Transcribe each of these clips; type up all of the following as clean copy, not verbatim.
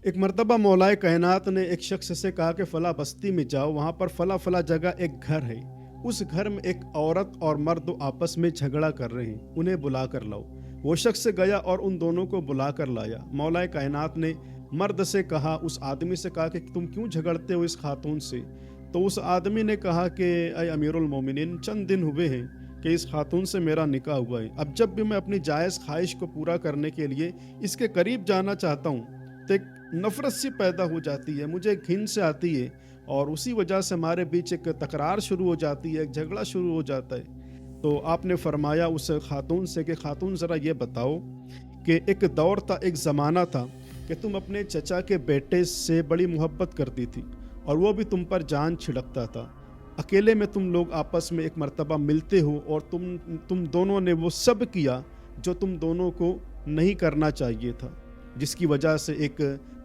ایک मरतबा मौलाए कायनात ने एक शख्स से कहा कि फ़ला बस्ती में जाओ, वहाँ पर फ़ला फ़ला जगह एक घर है। उस घर में एक औरत और मर्द आपस में झगड़ा कर रहे हैं, उन्हें बुला कर लाओ। वो शख्स गया और उन दोनों को बुला कर लाया। मौलाए कायनात ने मर्द से कहा, उस आदमी से कहा कि तुम क्यों झगड़ते हो इस खातून से? तो उस आदमी ने कहा कि ऐ अमीरुल मोमिनीन, चंद दिन हुए हैं कि इस खातून से मेरा निकाह हुआ है। अब जब भी मैं अपनी जायज़ ख्वाहिश को पूरा करने के लिए इसके करीब जाना चाहता हूँ तो एक नफ़रत सी पैदा हो जाती है, मुझे घिन से आती है और उसी वजह से हमारे बीच एक तकरार शुरू हो जाती है, एक झगड़ा शुरू हो जाता है। तो आपने फरमाया उस खातून से कि खातून ज़रा ये बताओ कि एक दौर था, एक ज़माना था कि तुम अपने चचा के बेटे से बड़ी मोहब्बत करती थी और वो भी तुम पर जान छिड़कता था। अकेले में तुम लोग आपस में एक मर्तबा मिलते हो और तुम दोनों ने वो सब किया जो तुम दोनों को नहीं करना चाहिए था, जिसकी वजह से एक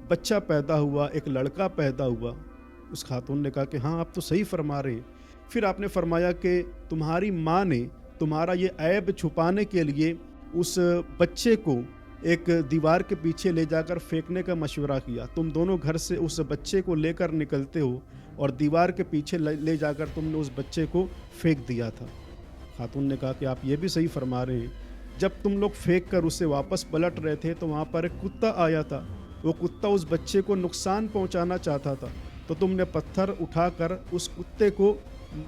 बच्चा पैदा हुआ, एक लड़का पैदा हुआ। उस खातून ने कहा कि हाँ, आप तो सही फरमा रहे हैं। फिर आपने फरमाया कि तुम्हारी माँ ने तुम्हारा ये ऐब छुपाने के लिए उस बच्चे को एक दीवार के पीछे ले जाकर फेंकने का मशवरा किया। तुम दोनों घर से उस बच्चे को लेकर निकलते हो और दीवार के पीछे ले जाकर तुमने उस बच्चे को फेंक दिया था। खातून ने कहा कि आप ये भी सही फरमा रहे हैं। जब तुम लोग फेंक कर उसे वापस पलट रहे थे तो वहाँ पर एक कुत्ता आया था। वो कुत्ता उस बच्चे को नुकसान पहुँचाना चाहता था, तो तुमने पत्थर उठाकर उस कुत्ते को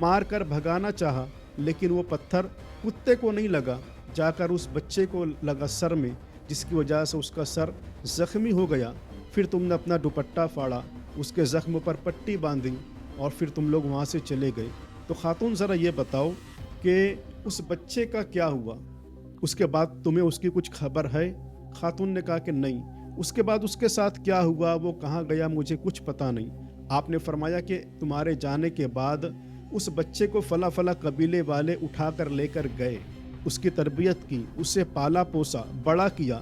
मार कर भगाना चाहा, लेकिन वो पत्थर कुत्ते को नहीं लगा, जाकर उस बच्चे को लगा सर में, जिसकी वजह से उसका सर ज़ख्मी हो गया। फिर तुमने अपना दुपट्टा फाड़ा, उसके ज़ख्म पर पट्टी बांधी और फिर तुम लोग वहाँ से चले गए। तो खातून ज़रा ये बताओ कि उस बच्चे का क्या हुआ? उसके बाद तुम्हें उसकी कुछ खबर है? खातून ने कहा कि नहीं। उसके बाद उसके साथ क्या हुआ, वो कहाँ गया, मुझे कुछ पता नहीं। आपने फरमाया कि तुम्हारे जाने के बाद उस बच्चे को फला फला कबीले वाले उठाकर लेकर गए, उसकी तरबियत की, उसे पाला पोसा, बड़ा किया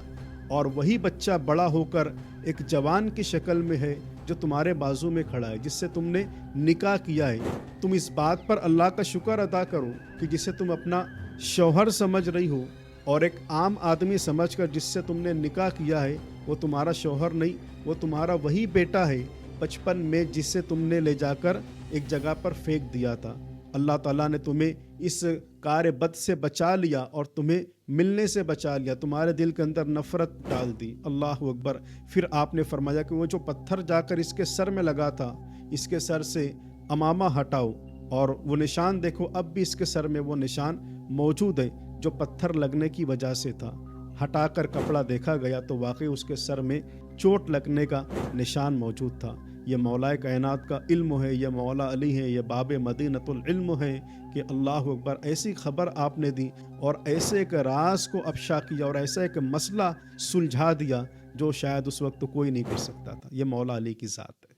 और वही बच्चा बड़ा होकर एक जवान की शक्ल में है जो तुम्हारे बाजू में खड़ा है, जिससे तुमने निकाह किया है। तुम इस बात पर अल्लाह का शुक्र अदा करो कि जिसे तुम अपना शौहर समझ रही हो और एक आम आदमी समझकर जिससे तुमने निकाह किया है वो तुम्हारा शौहर नहीं, वो तुम्हारा वही बेटा है बचपन में जिसे तुमने ले जाकर एक जगह पर फेंक दिया था। अल्लाह ताला ने तुम्हें इस कार्य बद से बचा लिया और तुम्हें मिलने से बचा लिया, तुम्हारे दिल के अंदर नफ़रत डाल दी। अल्लाह अकबर। फिर आपने फरमाया कि वो जो पत्थर जाकर इसके सर में लगा था, इसके सर से अमामा हटाओ और वो निशान देखो, अब भी इसके सर में वो निशान मौजूद है जो पत्थर लगने की वजह से था। हटाकर कपड़ा देखा गया तो वाकई उसके सर में चोट लगने का निशान मौजूद था। ये मौलाए कायनात का इल्म है, ये मौला अली है, ये बाब मदीनतुल इल्म है कि अल्लाह अकबर, ऐसी खबर आपने दी और ऐसे एक राज को अफशा किया और ऐसा एक मसला सुलझा दिया जो शायद उस वक्त कोई नहीं कर सकता था। ये मौला अली की ज़ात है।